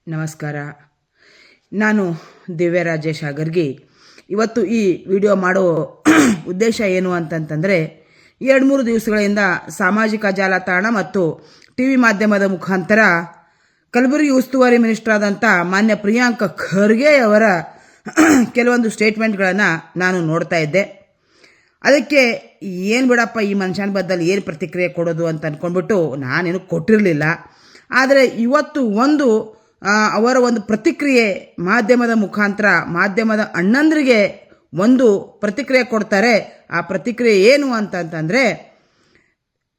ನಮಸ್ಕಾರ. ನಾನು ದಿವ್ಯ ರಾಜೇಶ್ ಆಗರ್ಗಿ. ಇವತ್ತು ಈ ವಿಡಿಯೋ ಮಾಡೋ ಉದ್ದೇಶ ಏನು ಅಂತಂತಂದರೆ, 2-3 ದಿವಸಗಳಿಂದ ಸಾಮಾಜಿಕ ಜಾಲತಾಣ ಮತ್ತು ಟಿ ವಿ ಮಾಧ್ಯಮದ ಮುಖಾಂತರ ಕಲಬುರಗಿ ಉಸ್ತುವಾರಿ ಮಿನಿಸ್ಟರ್ ಆದಂಥ ಮಾನ್ಯ ಪ್ರಿಯಾಂಕ ಖರ್ಗೆ ಅವರ ಕೆಲವೊಂದು ಸ್ಟೇಟ್ಮೆಂಟ್ಗಳನ್ನು ನಾನು ನೋಡ್ತಾ ಇದ್ದೆ. ಅದಕ್ಕೆ ಏನು ಬಿಡಪ್ಪ ಈ ಮನುಷ್ಯನ ಬದ್ದಲ್ಲಿ ಏನು ಪ್ರತಿಕ್ರಿಯೆ ಕೊಡೋದು ಅಂತ ಅಂದ್ಕೊಂಡ್ಬಿಟ್ಟು ನಾನೇನು ಕೊಟ್ಟಿರಲಿಲ್ಲ. ಆದರೆ ಇವತ್ತು ಅವರ ಒಂದು ಪ್ರತಿಕ್ರಿಯೆ ಮಾಧ್ಯಮದ ಮುಖಾಂತರ ಮಾಧ್ಯಮದ ಅಣ್ಣಂದರಿಗೆ ಒಂದು ಪ್ರತಿಕ್ರಿಯೆ ಕೊಡ್ತಾರೆ. ಆ ಪ್ರತಿಕ್ರಿಯೆ ಏನು ಅಂತಂತಂದರೆ,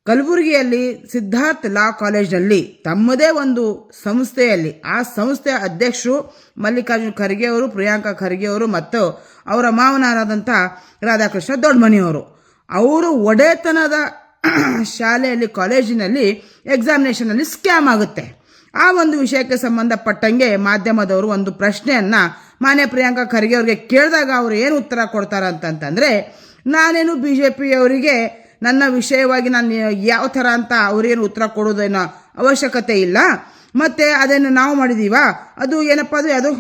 ಕಲಬುರಗಿಯಲ್ಲಿ ಸಿದ್ಧಾರ್ಥ ಲಾ ಕಾಲೇಜ್ನಲ್ಲಿ ತಮ್ಮದೇ ಒಂದು ಸಂಸ್ಥೆಯಲ್ಲಿ ಆ ಸಂಸ್ಥೆಯ ಅಧ್ಯಕ್ಷರು ಮಲ್ಲಿಕಾರ್ಜುನ್ ಖರ್ಗೆ ಅವರು, ಪ್ರಿಯಾಂಕಾ ಖರ್ಗೆ ಅವರು ಮತ್ತು ಅವರ ಮಾವನರಾದಂಥ ರಾಧಾಕೃಷ್ಣ ದೊಡ್ಡಮನಿಯವರು, ಅವರು ಒಡೆತನದ ಶಾಲೆಯಲ್ಲಿ ಕಾಲೇಜಿನಲ್ಲಿ ಎಕ್ಸಾಮಿನೇಷನಲ್ಲಿ ಸ್ಕ್ಯಾಮ್ ಆಗುತ್ತೆ. ಆ ಒಂದು ವಿಷಯಕ್ಕೆ ಸಂಬಂಧಪಟ್ಟಂಗೆ ಮಾಧ್ಯಮದವರು ಒಂದು ಪ್ರಶ್ನೆಯನ್ನು ಮಾನ್ಯ ಪ್ರಿಯಾಂಕಾ ಖರ್ಗೆ ಅವರಿಗೆ ಕೇಳಿದಾಗ ಅವರು ಏನು ಉತ್ತರ ಕೊಡ್ತಾರೆ ಅಂತಂತಂದರೆ, ನಾನೇನು BJP ಅವರಿಗೆ ನನ್ನ ವಿಷಯವಾಗಿ ನಾನು ಯಾವ ಥರ ಅಂತ ಅವರೇನು ಉತ್ತರ ಕೊಡೋದೇನೋ ಅವಶ್ಯಕತೆ ಇಲ್ಲ. ಮತ್ತು ಅದನ್ನು ನಾವು ಮಾಡಿದ್ದೀವ, ಅದು ಏನಪ್ಪ ಅಂದರೆ ಅದು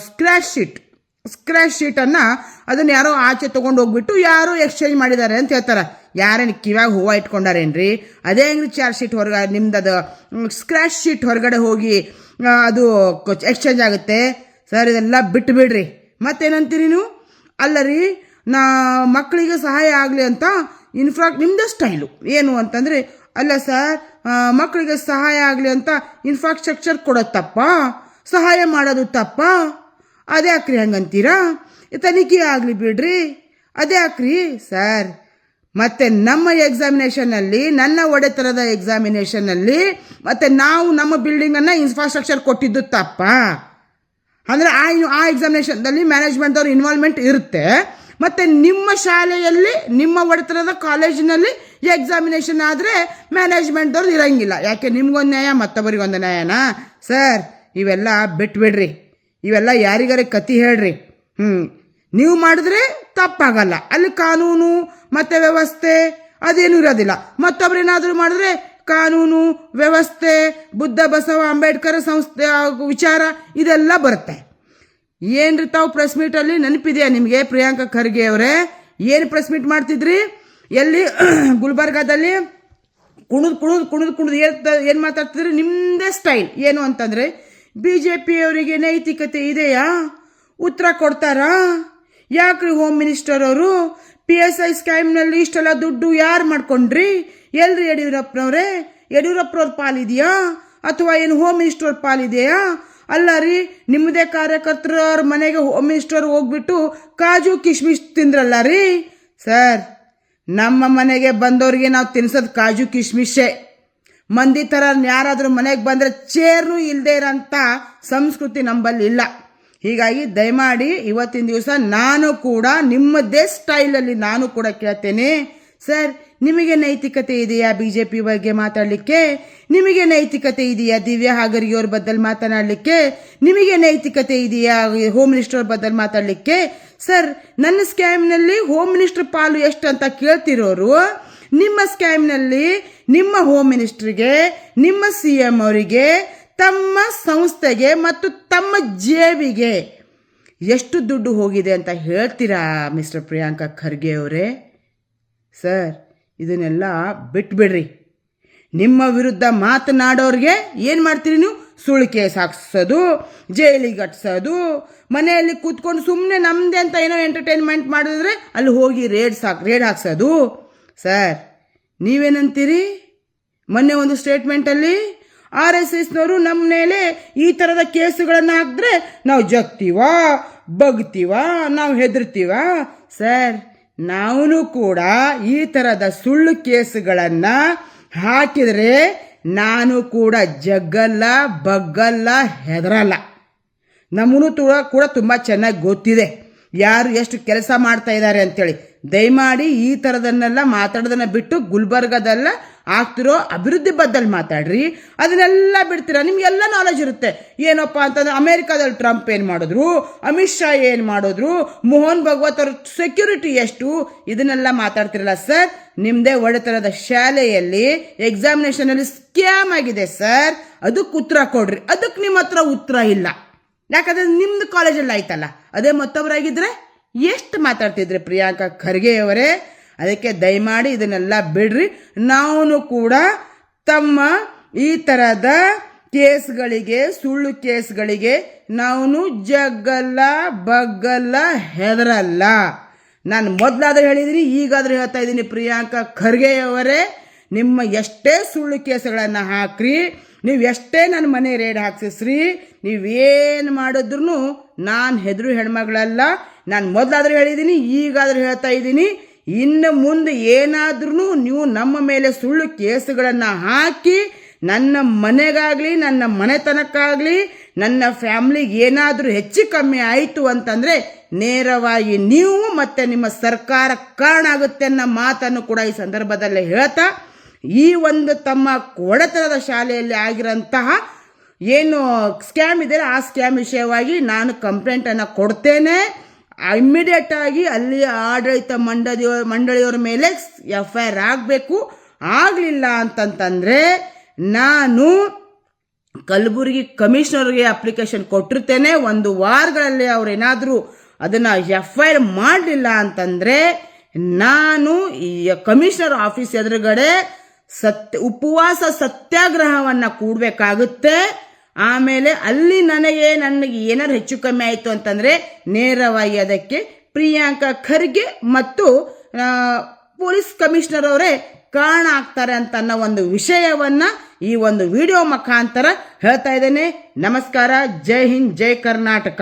ಸ್ಕ್ರ್ಯಾಚ್ ಶೀಟನ್ನು ಅದನ್ನು ಯಾರೋ ಆಚೆ ತೊಗೊಂಡು ಹೋಗ್ಬಿಟ್ಟು ಯಾರೋ ಎಕ್ಸ್ಚೇಂಜ್ ಮಾಡಿದ್ದಾರೆ ಅಂತ ಹೇಳ್ತಾರೆ. ಯಾರೇನು ಕಿವ್ಯಾಗ ಹೂವು ಇಟ್ಕೊಂಡಾರೇನ್ರಿ? ಅದೇ ಹೆಂಗ್ರಿ ಚಾರ್ಜ್ ಶೀಟ್ ಹೊರಗಡೆ ನಿಮ್ದು ಅದು ಸ್ಕ್ರ್ಯಾಚ್ ಶೀಟ್ ಹೊರಗಡೆ ಹೋಗಿ ಅದು ಎಕ್ಸ್ಚೇಂಜ್ ಆಗುತ್ತೆ ಸರ್? ಇದೆಲ್ಲ ಬಿಟ್ಟು ಬಿಡ್ರಿ. ಮತ್ತೇನಂತೀರಿ ನೀವು? ಅಲ್ಲ ರೀ, ಮಕ್ಕಳಿಗೆ ಸಹಾಯ ಆಗಲಿ ಅಂತ ನಿಮ್ಮದೇ ಸ್ಟೈಲು ಏನು ಅಂತಂದರೆ, ಅಲ್ಲ ಸರ್, ಮಕ್ಕಳಿಗೆ ಸಹಾಯ ಆಗಲಿ ಅಂತ ಇನ್ಫ್ರಾಸ್ಟ್ರಕ್ಚರ್ ಕೊಡೋದು ತಪ್ಪ, ಸಹಾಯ ಮಾಡೋದು ತಪ್ಪ, ಅದೇ ಹಾಕ್ರಿ ಹಂಗಂತೀರಾ? ತನಿಖೆ ಆಗಲಿ ಬಿಡ್ರಿ, ಅದೇ ಹಾಕ್ರಿ ಸರ್. ಮತ್ತು ನಮ್ಮ ಎಕ್ಸಾಮಿನೇಷನ್ನಲ್ಲಿ, ನನ್ನ ಒಡೆತನದ ಎಕ್ಸಾಮಿನೇಷನ್ನಲ್ಲಿ ಮತ್ತು ನಾವು ನಮ್ಮ ಬಿಲ್ಡಿಂಗನ್ನು ಇನ್ಫ್ರಾಸ್ಟ್ರಕ್ಚರ್ ಕೊಟ್ಟಿದ್ದು ತಪ್ಪ ಅಂದರೆ ಆ ಎಕ್ಸಾಮಿನೇಷನ್ದಲ್ಲಿ ಮ್ಯಾನೇಜ್ಮೆಂಟ್ದವ್ರ ಇನ್ವಾಲ್ವ್ಮೆಂಟ್ ಇರುತ್ತೆ. ಮತ್ತು ನಿಮ್ಮ ಶಾಲೆಯಲ್ಲಿ ನಿಮ್ಮ ಒಡೆತನದ ಕಾಲೇಜಿನಲ್ಲಿ ಎಕ್ಸಾಮಿನೇಷನ್ ಆದರೆ ಮ್ಯಾನೇಜ್ಮೆಂಟ್ದವ್ರು ಇರೋಂಗಿಲ್ಲ. ಯಾಕೆ ನಿಮ್ಗೊಂದು ನ್ಯಾಯ ಮತ್ತೊಬ್ಬರಿಗೊಂದು ನ್ಯಾಯನಾ ಸರ್? ಇವೆಲ್ಲ ಬಿಟ್ಬಿಡ್ರಿ, ಇವೆಲ್ಲ ಯಾರಿಗಾರ ಕತಿ ಹೇಳ್ರಿ. ನೀವು ಮಾಡಿದ್ರೆ ತಪ್ಪಾಗಲ್ಲ, ಅಲ್ಲಿ ಕಾನೂನು ಮತ್ತು ವ್ಯವಸ್ಥೆ ಅದೇನು ಇರೋದಿಲ್ಲ. ಮತ್ತೊಬ್ರೇನಾದರೂ ಮಾಡಿದ್ರೆ ಕಾನೂನು ವ್ಯವಸ್ಥೆ, ಬುದ್ಧ ಬಸವ ಅಂಬೇಡ್ಕರ್ ಸಂಸ್ಥೆ ವಿಚಾರ ಇದೆಲ್ಲ ಬರುತ್ತೆ. ಏನ್ರಿ ತಾವು ಪ್ರೆಸ್ ಮೀಟಲ್ಲಿ ನೆನಪಿದೆಯಾ ನಿಮಗೆ? ಪ್ರಿಯಾಂಕಾ ಖರ್ಗೆ ಅವರೇ ಏನು ಪ್ರೆಸ್ ಮೀಟ್ ಮಾಡ್ತಿದ್ರಿ? ಎಲ್ಲಿ ಗುಲ್ಬರ್ಗಾದಲ್ಲಿ ಕುಣಿದು ಏನು ಮಾತಾಡ್ತಿದ್ರಿ? ನಿಮ್ಮದೇ ಸ್ಟೈಲ್ ಏನು ಅಂತಂದರೆ, BJP ಅವರಿಗೆ ನೈತಿಕತೆ ಇದೆಯಾ? ಉತ್ತರ ಕೊಡ್ತಾರಾ? ಯಾಕ್ರಿ ಹೋಮ್ ಮಿನಿಸ್ಟರ್ ಅವರು PSI ಸ್ಕ್ಯಾಮ್ನಲ್ಲಿ ಇಷ್ಟೆಲ್ಲ ದುಡ್ಡು ಯಾರು ಮಾಡ್ಕೊಂಡ್ರಿ? ಎಲ್ರಿ ಯಡಿಯೂರಪ್ಪನವ್ರೆ? ಯಡಿಯೂರಪ್ಪನವ್ರ ಪಾಲಿದೆಯಾ ಅಥವಾ ಏನು ಹೋಮ್ ಮಿನಿಸ್ಟರ್ ಪಾಲಿದೆಯಾ? ಅಲ್ಲ ರೀ, ನಿಮ್ಮದೇ ಕಾರ್ಯಕರ್ತರವ್ರ ಮನೆಗೆ ಹೋಮ್ ಮಿನಿಸ್ಟರ್ ಹೋಗ್ಬಿಟ್ಟು ಕಾಜು ಕಿಶ್ಮಿಶ್ ತಿಂದ್ರಲ್ಲ ರೀ ಸರ್. ನಮ್ಮ ಮನೆಗೆ ಬಂದವ್ರಿಗೆ ನಾವು ತಿನ್ಸೋದು ಕಾಜು ಕಿಶ್ಮಿಶೇ. ಮಂದಿ ಥರ ಯಾರಾದರೂ ಮನೆಗೆ ಬಂದರೆ ಚೇರ್ನೂ ಇಲ್ಲದೆ ಇರೋಂಥ ಸಂಸ್ಕೃತಿ ನಂಬಲ್ಲಿ ಇಲ್ಲ. ಹೀಗಾಗಿ ದಯಮಾಡಿ ಇವತ್ತಿನ ದಿವಸ ನಾನು ಕೂಡ ನಿಮ್ಮದೇ ಸ್ಟೈಲಲ್ಲಿ ನಾನು ಕೂಡ ಕೇಳ್ತೇನೆ ಸರ್, ನಿಮಗೆ ನೈತಿಕತೆ ಇದೆಯಾ BJP ಬಗ್ಗೆ ಮಾತಾಡಲಿಕ್ಕೆ? ನಿಮಗೆ ನೈತಿಕತೆ ಇದೆಯಾ ದಿವ್ಯಾ ಹಾಗರ್ಗಿಯವ್ರ ಬದ್ದಲ್ಲಿ ಮಾತನಾಡಲಿಕ್ಕೆ? ನಿಮಗೆ ನೈತಿಕತೆ ಇದೆಯಾ ಹೋಮ್ ಮಿನಿಸ್ಟರ್ ಬದ್ದಲ್ಲಿ ಮಾತಾಡಲಿಕ್ಕೆ? ಸರ್, ನನ್ನ ಸ್ಕ್ಯಾಮ್ನಲ್ಲಿ ಹೋಮ್ ಮಿನಿಸ್ಟರ್ ಪಾಲು ಎಷ್ಟು ಅಂತ ಕೇಳ್ತಿರೋರು, ನಿಮ್ಮ ಸ್ಕ್ಯಾಮ್ನಲ್ಲಿ ನಿಮ್ಮ ಹೋಮ್ ಮಿನಿಸ್ಟ್ರಿಗೆ, ನಿಮ್ಮ CM ಅವರಿಗೆ, ತಮ್ಮ ಸಂಸ್ಥೆಗೆ ಮತ್ತು ತಮ್ಮ ಜೇಬಿಗೆ ಎಷ್ಟು ದುಡ್ಡು ಹೋಗಿದೆ ಅಂತ ಹೇಳ್ತೀರಾ ಮಿಸ್ಟರ್ ಪ್ರಿಯಾಂಕಾ ಖರ್ಗೆ ಅವರೇ? ಸರ್, ಇದನ್ನೆಲ್ಲ ಬಿಟ್ಬಿಡ್ರಿ. ನಿಮ್ಮ ವಿರುದ್ಧ ಮಾತನಾಡೋರಿಗೆ ಏನು ಮಾಡ್ತೀರಿ ನೀವು? ಸುಳ್ಳು ಕೇಸ್ ಹಾಕ್ಸೋದು, ಜೈಲಿಗೆ ಅಟ್ಸೋದು, ಮನೆಯಲ್ಲಿ ಕೂತ್ಕೊಂಡು ಸುಮ್ಮನೆ ನಮ್ಮದೇ ಅಂತ ಏನೋ ಎಂಟರ್ಟೈನ್ಮೆಂಟ್ ಮಾಡಿದ್ರೆ ಅಲ್ಲಿ ಹೋಗಿ ರೇಡ್ ಹಾಕ್ಸೋದು. ಸರ್, ನೀವೇನಂತೀರಿ? ಮೊನ್ನೆ ಒಂದು ಸ್ಟೇಟ್ಮೆಂಟಲ್ಲಿ RSSನವರು ನಮ್ಮ ಮೇಲೆ ಈ ಥರದ ಕೇಸುಗಳನ್ನು ಹಾಕಿದ್ರೆ ನಾವು ಜಗ್ತೀವಾ, ಬಗ್ತೀವಾ, ನಾವು ಹೆದರ್ತೀವಾ? ಸರ್, ನಾವು ಕೂಡ ಈ ಥರದ ಸುಳ್ಳು ಕೇಸುಗಳನ್ನು ಹಾಕಿದರೆ ನಾನು ಕೂಡ ಜಗ್ಗಲ್ಲ, ಬಗ್ಗಲ್ಲ, ಹೆದರಲ್ಲ. ನಮಗೂ ಕೂಡ ತುಂಬ ಚೆನ್ನಾಗಿ ಗೊತ್ತಿದೆ ಯಾರು ಎಷ್ಟು ಕೆಲಸ ಮಾಡ್ತಾ ಇದ್ದಾರೆ ಅಂತೇಳಿ. ದಯಮಾಡಿ ಈ ಥರದನ್ನೆಲ್ಲ ಮಾತಾಡೋದನ್ನು ಬಿಟ್ಟು ಗುಲ್ಬರ್ಗದಲ್ಲ ಆಗ್ತಿರೋ ಅಭಿವೃದ್ಧಿ ಬದ್ದಲ್ಲಿ ಮಾತಾಡ್ರಿ. ಅದನ್ನೆಲ್ಲ ಬಿಡ್ತೀರಾ. ನಿಮ್ಗೆಲ್ಲ ನಾಲೆಜ್ ಇರುತ್ತೆ. ಏನಪ್ಪ ಅಂತಂದ್ರೆ ಅಮೆರಿಕಾದಲ್ಲಿ ಟ್ರಂಪ್ ಏನು ಮಾಡಿದ್ರು, ಅಮಿತ್ ಶಾ ಏನು ಮಾಡಿದ್ರು, ಮೋಹನ್ ಭಗವತ್ ಅವ್ರ ಸೆಕ್ಯೂರಿಟಿ ಎಷ್ಟು, ಇದನ್ನೆಲ್ಲ ಮಾತಾಡ್ತಿರಲ್ಲ ಸರ್. ನಿಮ್ಮದೇ ಒಡೆತನದ ಶಾಲೆಯಲ್ಲಿ ಎಕ್ಸಾಮಿನೇಷನಲ್ಲಿ ಸ್ಕ್ಯಾಮ್ ಆಗಿದೆ ಸರ್, ಅದಕ್ಕೆ ಉತ್ತರ ಕೊಡ್ರಿ. ಅದಕ್ಕೆ ನಿಮ್ಮ ಹತ್ರ ಉತ್ತರ ಇಲ್ಲ. ಯಾಕಂದ್ರೆ ನಿಮ್ದು ಕಾಲೇಜಲ್ಲಿ ಆಯ್ತಲ್ಲ. ಅದೇ ಮತ್ತೊಬ್ಬರಾಗಿದ್ರೆ ಎಷ್ಟು ಮಾತಾಡ್ತಿದ್ರಿ ಪ್ರಿಯಾಂಕಾ ಖರ್ಗೆ ಅವರೇ. ಅದಕ್ಕೆ ದಯಮಾಡಿ ಇದನ್ನೆಲ್ಲ ಬಿಡ್ರಿ. ನಾವು ಕೂಡ ತಮ್ಮ ಈ ಥರದ ಕೇಸ್ಗಳಿಗೆ, ಸುಳ್ಳು ಕೇಸ್ಗಳಿಗೆ ನಾವು ಜಗ್ಗಲ್ಲ, ಬಗ್ಗಲ್ಲ, ಹೆದರಲ್ಲ. ನಾನು ಮೊದಲಾದರೂ ಹೇಳಿದ್ದೀನಿ, ಈಗಾದರೂ ಹೇಳ್ತಾ ಇದ್ದೀನಿ. ಪ್ರಿಯಾಂಕಾ ಖರ್ಗೆ ಅವರೇ, ನಿಮ್ಮ ಎಷ್ಟೇ ಸುಳ್ಳು ಕೇಸುಗಳನ್ನು ಹಾಕ್ರಿ, ನೀವು ಎಷ್ಟೇ ನನ್ನ ಮನೆ ರೇಡ್ ಹಾಕ್ಸಿಸ್ರಿ, ನೀವೇನು ಮಾಡಿದ್ರು ನಾನು ಹೆದರು ಹೆಣ್ಮಗಳಲ್ಲ. ನಾನು ಮೊದಲಾದರೂ ಹೇಳಿದ್ದೀನಿ, ಈಗಾದರೂ ಹೇಳ್ತಾ ಇದ್ದೀನಿ. ಇನ್ನು ಮುಂದೆ ಏನಾದ್ರೂ ನೀವು ನಮ್ಮ ಮೇಲೆ ಸುಳ್ಳು ಕೇಸುಗಳನ್ನು ಹಾಕಿ ನನ್ನ ಮನೆಗಾಗಲಿ, ನನ್ನ ಮನೆತನಕ್ಕಾಗಲಿ, ನನ್ನ ಫ್ಯಾಮ್ಲಿಗೆ ಏನಾದರೂ ಹೆಚ್ಚು ಕಮ್ಮಿ ಆಯಿತು ಅಂತಂದರೆ ನೇರವಾಗಿ ನೀವು ಮತ್ತು ನಿಮ್ಮ ಸರ್ಕಾರ ಕಾರಣ ಆಗುತ್ತೆ ಅನ್ನೋ ಮಾತನ್ನು ಕೂಡ ಈ ಸಂದರ್ಭದಲ್ಲಿ ಹೇಳ್ತಾ, ಈ ಒಂದು ತಮ್ಮ ಒಡೆತನದ ಶಾಲೆಯಲ್ಲಿ ಆಗಿರೋಂತಹ ಏನು ಸ್ಕ್ಯಾಮ್ ಇದೆ ಆ ಸ್ಕ್ಯಾಮ್ ವಿಷಯವಾಗಿ ನಾನು ಕಂಪ್ಲೇಂಟನ್ನು ಕೊಡ್ತೇನೆ. ಇಮ್ಮಿಡಿಯೇಟ್ ಆಗಿ ಅಲ್ಲಿ ಆಡಳಿತ ಮಂಡಳಿಯವರ ಮೇಲೆ FIR ಆಗಬೇಕು. ಆಗಲಿಲ್ಲ ಅಂತಂತಂದರೆ ನಾನು ಕಲಬುರಗಿ ಕಮಿಷನರ್ಗೆ ಅಪ್ಲಿಕೇಶನ್ ಕೊಟ್ಟಿರ್ತೇನೆ. 1 ವಾರಗಳಲ್ಲಿ ಅವ್ರೇನಾದರೂ ಅದನ್ನು FIR ಮಾಡಲಿಲ್ಲ ಅಂತಂದರೆ ನಾನು ಈ ಕಮಿಷನರ್ ಆಫೀಸ್ ಎದುರುಗಡೆ ಉಪವಾಸ ಸತ್ಯಾಗ್ರಹವನ್ನು ಕೂಡಬೇಕಾಗುತ್ತೆ. ಆಮೇಲೆ ಅಲ್ಲಿ ನನಗೆ ಏನಾದ್ರು ಹೆಚ್ಚು ಕಮ್ಮಿ ಆಯಿತು ಅಂತಂದರೆ ನೇರವಾಗಿ ಅದಕ್ಕೆ ಪ್ರಿಯಾಂಕಾ ಖರ್ಗೆ ಮತ್ತು ಪೊಲೀಸ್ ಕಮಿಷನರ್ ಅವರೇ ಕಾರಣ ಆಗ್ತಾರೆ ಅಂತ ಅನ್ನೋ ಒಂದು ವಿಷಯವನ್ನು ಈ ಒಂದು ವಿಡಿಯೋ ಮುಖಾಂತರ ಹೇಳ್ತಾ ಇದ್ದೇನೆ. ನಮಸ್ಕಾರ. ಜೈ ಹಿಂದ್, ಜೈ ಕರ್ನಾಟಕ.